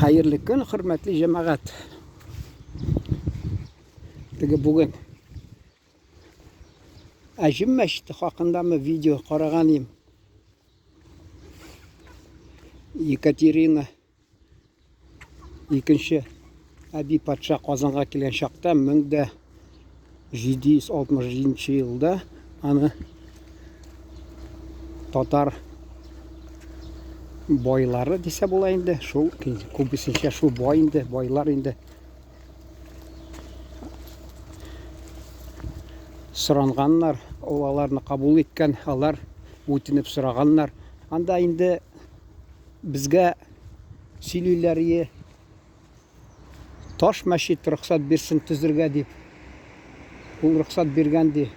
Hayırlı gün, hürmetli cemaat. Bugün Ajim Meşidi hakkında mı video qaraganıyım. Yekaterina ikinci Abi Patşa Qozonga kelgan şaqda 1767 yılda anı Tatar boylары dese bola indi. Şu kubisинче şu boy indi, boylar indi. Сұранғаннар, оларны қабыл еткен, алар өтініп сұрағаннар. Анда енді бізге сөйлеулері Таш мәшит рұқсат берсін түзірге деп. Ол рұқсат бергенде.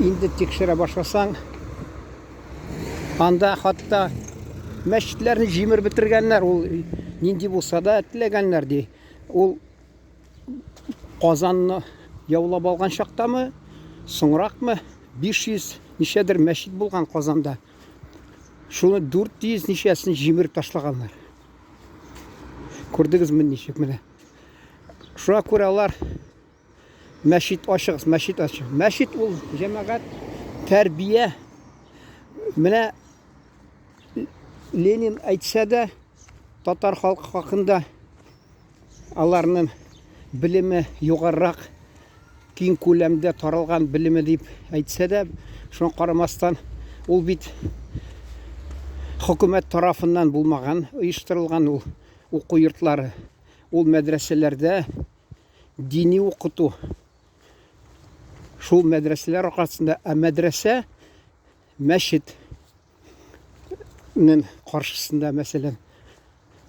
Енді текшіре башласаң, анда хатта мәшитлерін жемір бітіргенлер, ол ненде болса да тілегенлер де. Ол Qozonni яулап алған шақта мы, соңырақ мы, 500 нешедір мәшит болған Qozonda. Шуны 400 нешесін жеміріп ташлағанлар. Көрдіңіз мін нешек міне. Шуға көре алар мәшит ашығыз, мәшит ашық. Мәшит ол жемағат тәрбие. Міне Ленин айтса да, татар халқы хақында аларның білімі жоғарырақ, кең көлемде таралған білімі деп айтса да, шоң қарамастан ол бит хөкүмет тарафынан болмаған, ұйыштырылған ол оқу йортлары, ол мәдрәселерде дини оқыту. Шул мәдрәселер арқасында мәдрәсе мәшітнің қаршысында, мәселен,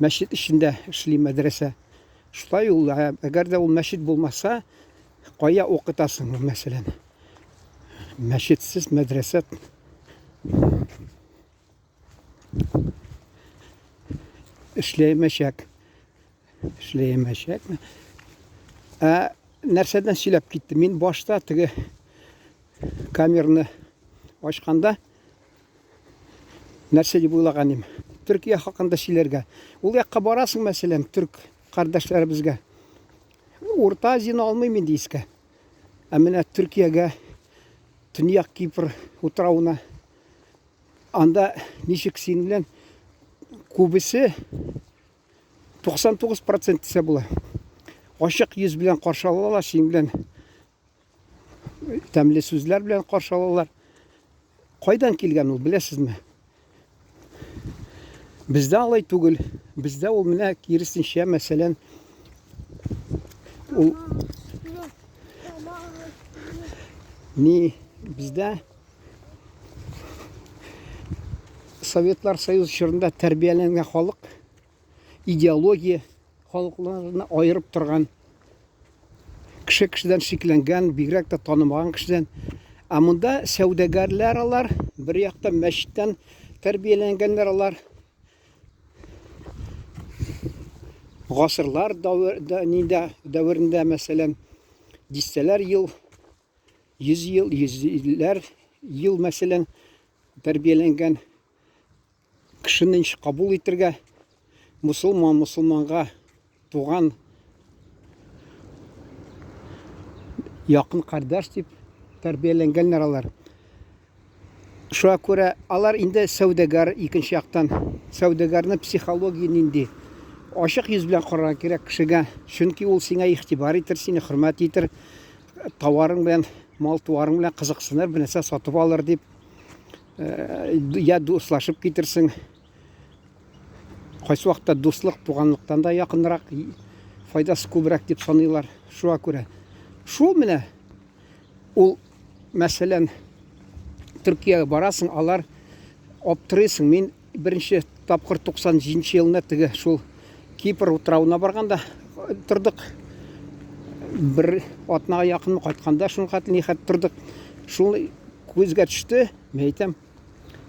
мәшит ішінде ішли мәдрәсе. Шулай ул, әгәр дә ул мәшит булмаса, кая оқытасың ул, мәселен. Мәшитсез мәдрәсә эшләмәшәк. Нәрсәдән сөйләп китте. Мин башта теге камераны ачканда нәрсә дип уйлаган идем. Төркия хакында сөйләргә. Ул якка барасың, мәселен, түрк kardeşlerimizge. Orta Aziya'nı almayayım deyizke. Emine Türkiye'ge, Tünyak Kipr oturavuna anda nişik sinilen kubisi 99% ise bula. Aşık yüz bilen karşı alırlar, sin bilen temli sözler bilen karşı alırlar. Kaydan kelgen ol, bilesiz mi? Bizde alay tugul. Bizde ol mine kirisinçe meselen ol ni bizde Sovetler Soyuz çağında terbiyelenen halk ideoloji halklarını ayırıp turgan kişiden şekillengen, bigrak da tanımagan kişiden. Amında savdagarlar alar, bir yakta meşitten terbiyelengenler alar. Gasırlar davrında mesela disteler yıl, 100 yıl, 100'ler yıl mesela terbiyelengen kişinin kabul ettirge Müslümanga tuğan yakın kardeş deyip terbiyelengenler alar. Şuna göre alar indi savdagar ikinci yaktan savdagarının psikologiyinin indi. Aşık yüz bilen qaragan керек kişiге. Çünkü ol sine ihtibar etir, seni hürmet etir. Tavarın bilen, mal tuvarın bilen kızıksınlar, bir nese satıp alır deyip ya dostlaşıp getirsin. Qaysı vaqtda dostluk tuğanlıktan da yakınırak, faydası köbürek deyip sanıyorlar. Şuna göre. Şu mine ol meselen Türkiye'ye barasın, alar optırıysın. Men birinci tapqır 97 yılında tege şul Kipr oturavuna barganda тұрдық. Bir atnağa yakın qaytqanda şunu qatlı nexat тұрдық. Şunu көзге düştü. Men aytam,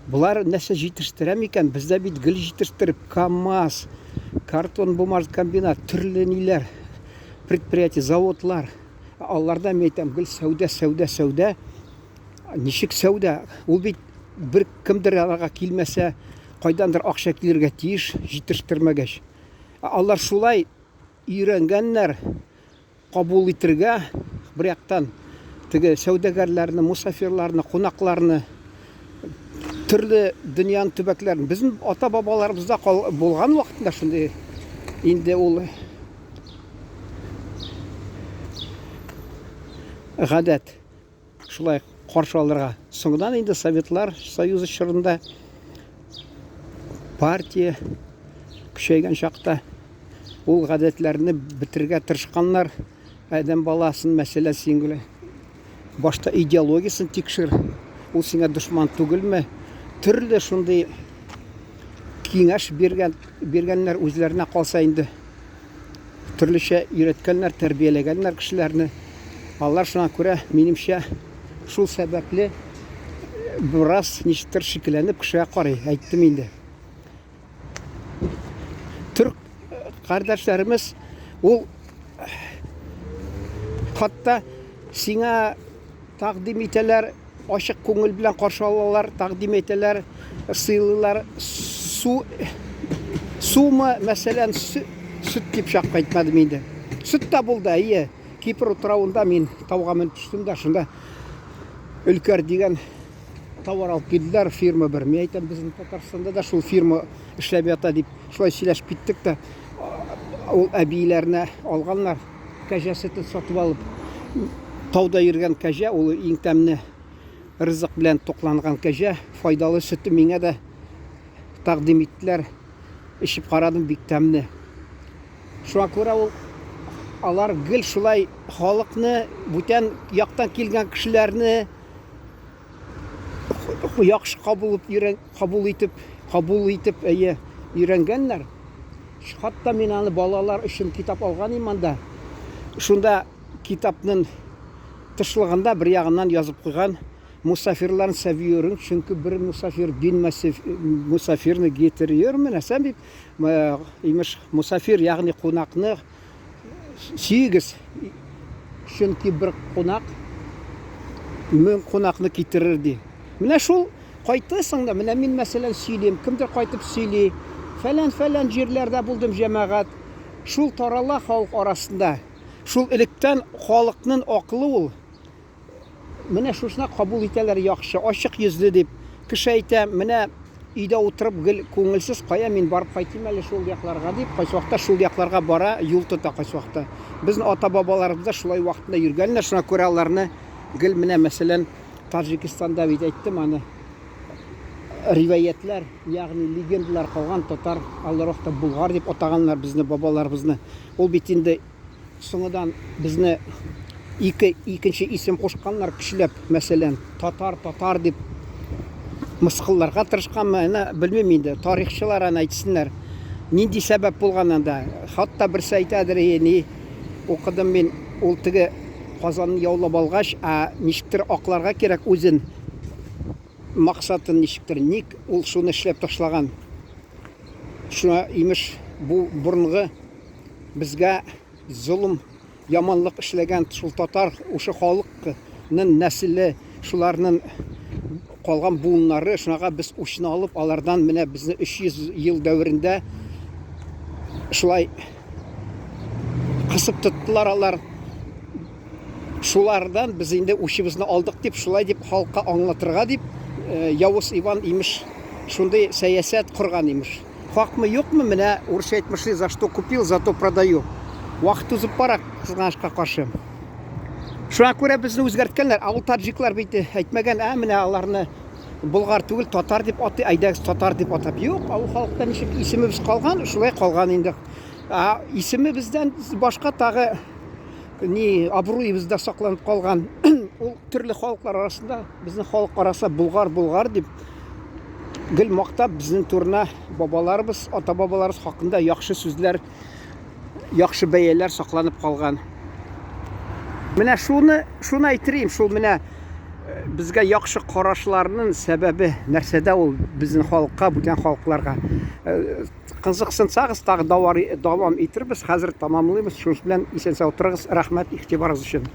bular нәрсе жетіштірем екен. Bizde bit gil жетіштіріп, KAMAZ, karton bumaj kombinat, türlü neler, предприятие, zavodlar. Алларда мен aytam, gil сәуда. Нишік сәуда? Ул бит bir kimdir araga kelmese, кайдандыр акча килергә тиеш, җитештермәгәч. Алар шулай өйрәнгәннәр кабул итәргә, бер яктан теге сәүдәгәрләрне, мусафирларны, кунакларны, төрле дөньяның төбәкләрен. Безнең ата-бабаларыбызда булган вакытында шундый инде ул гадәт. Шулай каршы алырга. Соңдан инде Советлар Союзы чорында партия көчәйгән чакта ул гадәтләрне битергә тырышканнар. Адәм баласын мәсьәлә сиңгеле. Башта идеологиясын тикшер. Ул сиңа дошман түгелме? Төрле шундый киңәш биргәннәр үзләренә калса инде. Төрлечә өйрәткәннәр, тәрбияләгәннәр кешеләрне. Алар шуңа күрә, минемчә, шул сәбәпле бераз ничектер шикелләнеп кешегә карый, әйттем инде. Türk kardeşlerimiz ул хатта сиңа тәкъдим итәләр, ачык күңел белән каршы алалар, тәкъдим итәләр, сыйлыйлар. Сумы, мәсәлән, сөт дип чакка әйтмәдем инде. Сөт тә булды, ие. Кипр утравында мин тауга менеп төштем дә, шунда Өлкәр дигән товар алып килделәр, фирма бер. Мин әйтәм, безнең Татарстанда да шул фирма эшләп ята дип, шулай сөйләшеп киттек тә. Ул әбиләрне алганнар, кәҗә сөтен сатып алып. Тауда йөргән кәҗә, ул иң тәмле ризык белән токланган кәҗә, файдалы сөтте миңа да тәкъдим иттеләр. Ишеп карадым, бик тәмле. Шуңа күрә ул алар гел шулай халыкны, бүтән яктан килгән кешеләрне яхшы кабул итеп өйрәнгәннәр. Хатта мин аны балалар өчен китап алган иманда. Шунда китапның тышлыгында бер ягыннан язып куйган: мусафирларны сәвиюрың, чөнки бер мусафир бин мусафирны гетериер менә сәбип. Имеш мусафир, ягъни кунакны сигез, чөнки бер кунак мең кунакны китерер ди. Менә шул кайтысың да, менә мин мәсәлән сөйлим, кемдер кайтып сөйли, фәлән җирләрдә булдым җәмәгать. Шул тарала халык арасында. Шул электән халыкның акылы ул. Менә шушына кабул итәләр яхшы, ачык йөзле дип. Кеше әйтә, менә өйдә утырып гел күңелсез, кая мин барып кайтыйм әле шул якларга дип, кайсы вакытта шул якларга бара, юл тота кайсы вакытта. Безнең ата-бабаларыбыз да шулай вакытында йөргәннәр, шуңа күрә аларны гел менә мәсәлән Таҗикистанда бит әйттем аны. Риваятлар, ягъни легендалар калган, татар аларыкта Булгар дип атаганнар безне бабаларыбызны. Ул бит инде соңыдан безне икенче исем кушканнар кешеләп, мәсәлән, татар дип мыскылларга тырышканмы, аны белмим инде. Тарихчылар аны әйтсеннәр. Нинди сәбәп булганында, хатта берсе әйтәдер, ни укыдым мин, ул теге Казанны яулап алгач, ничектер акларга кирәк үзен максатын ничектер, ник ул шуны эшләп ташлаган. Шуңа имеш бу бурынгы безгә зулым, яманлык эшләгән шул татар, ушы халыкның нәселе, шуларның калган буыннары, шунага без учны алып, алардан менә безне 300 ел дәверендә шулай кысып тоттылар алар. Шулардан без инде учыбызны алдык дип, шулай дип халыкка аңлатырга дип, Явыз Иван имеш шундый сәясәт курган имеш. Хакмы юкмы, менә урысча әйтмешли, за что купил, зато продаю. Вакыт узып бара, кызганычка каршы. Шуңа күрә безне үзгәрткәннәр. Ул таҗиклар бит әйтмәгән, менә аларны Булгар түгел, татар дип атый, әйдәгез татар дип атап. Юк, ул халыкта ничек исемебез калган, шулай калган инде. Исемебездән башка тагы абруебызда сакланып калган. Ул төрле халыклар арасында, безнең халык арасында Булгар дип гел мактап безнең турына бабаларыбыз, ата-бабаларыбыз хакында яхшы сүзләр, яхшы бәяләр сакланып калган. Менә шуны әйтерим, шул менә безгә яхшы карашларның сәбәбе нәрсәдә ул безнең халыкка, бүтән халыкларга. Кызыксынсагыз, тагы дәвам иттербез, хәзер тамамлыйбыз. Шуның белән исән-сау торыгыз. Рәхмәт игътибарыгыз өчен.